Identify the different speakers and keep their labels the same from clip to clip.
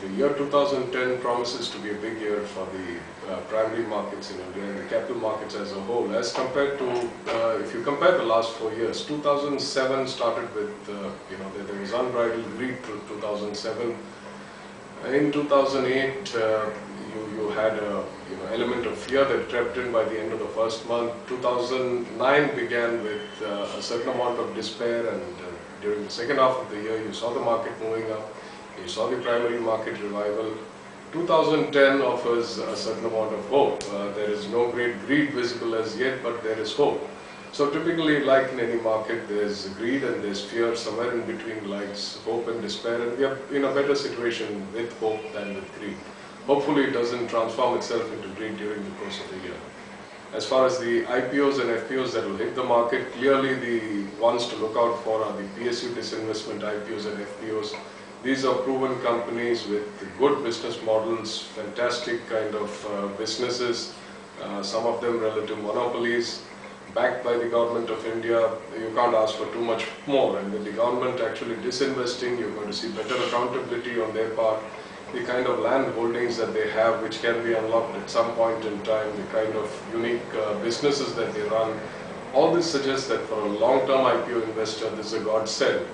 Speaker 1: the year 2010 promises to be a big year for the primary markets in India and the capital markets as a whole. As compared to, if you compare the last 4 years, 2007 started with, there was unbridled greed through 2007. In 2008, you had a element of fear that crept in by the end of the first month. 2009 began with a certain amount of despair, and during the second half of the year, you saw the market moving up. You saw the primary market revival. 2010 offers a certain amount of hope. There is no great greed visible as yet, but there is hope. So typically, like in any market, there's greed and there's fear. Somewhere in between lies hope and despair, and we are in a better situation with hope than with greed. Hopefully it doesn't transform itself into greed during the course of the year. As far as the IPOs and FPOs that will hit the market, clearly the ones to look out for are the PSU disinvestment IPOs and FPOs. These are proven companies with good business models, fantastic kind of businesses, some of them relative monopolies, backed by the government of India. You can't ask for too much more, and with the government actually disinvesting, you're going to see better accountability on their part. The kind of land holdings that they have, which can be unlocked at some point in time, the kind of unique businesses that they run, all this suggests that for a long-term IPO investor, this is a godsend.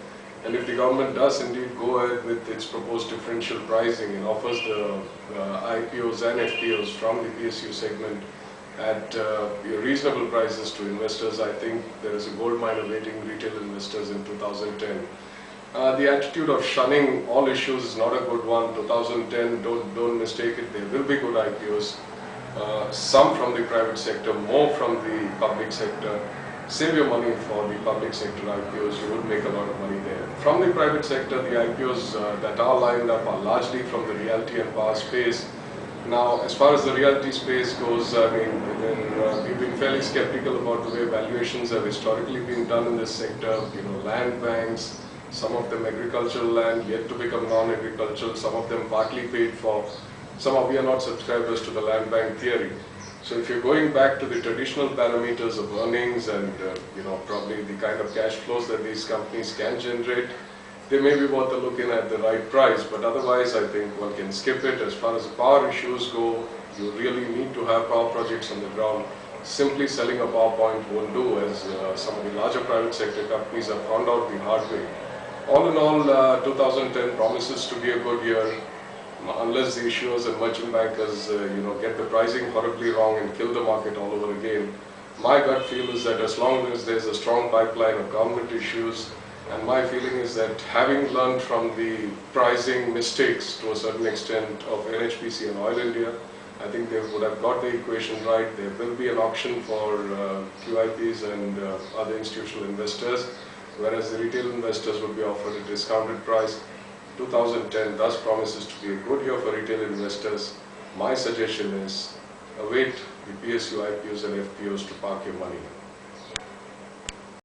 Speaker 1: And if the government does indeed go ahead with its proposed differential pricing and offers the IPOs and FPOs from the PSU segment at reasonable prices to investors, I think there is a gold mine awaiting retail investors in 2010. The attitude of shunning all issues is not a good one. 2010, don't mistake it, there will be good IPOs. Some from the private sector, more from the public sector. Save your money for the public sector IPOs, you would make a lot of money there. From the private sector, the IPOs that are lined up are largely from the realty and power space. Now, as far as the realty space goes, I mean, we've been fairly skeptical about the way valuations have historically been done in this sector. Land banks, some of them agricultural land, yet to become non-agricultural, some of them partly paid for. We are not subscribers to the land bank theory. So if you're going back to the traditional parameters of earnings and probably the kind of cash flows that these companies can generate, they may be worth a look in at the right price, but otherwise I think one can skip it. As far as the power issues go, you really need to have power projects on the ground. Simply selling a power point won't do, as some of the larger private sector companies have found out the hard way. All in all, 2010 promises to be a good year, unless the issuers and merchant bankers get the pricing horribly wrong and kill the market all over again. My gut feel is that as long as there's a strong pipeline of government issues, and my feeling is that having learned from the pricing mistakes to a certain extent of NHPC and Oil India, I think they would have got the equation right. There will be an auction for QIPs and other institutional investors, whereas the retail investors will be offered a discounted price. 2010 thus promises to be a good year for retail investors. My suggestion is await the PSU IPOs and FPOs to park your money.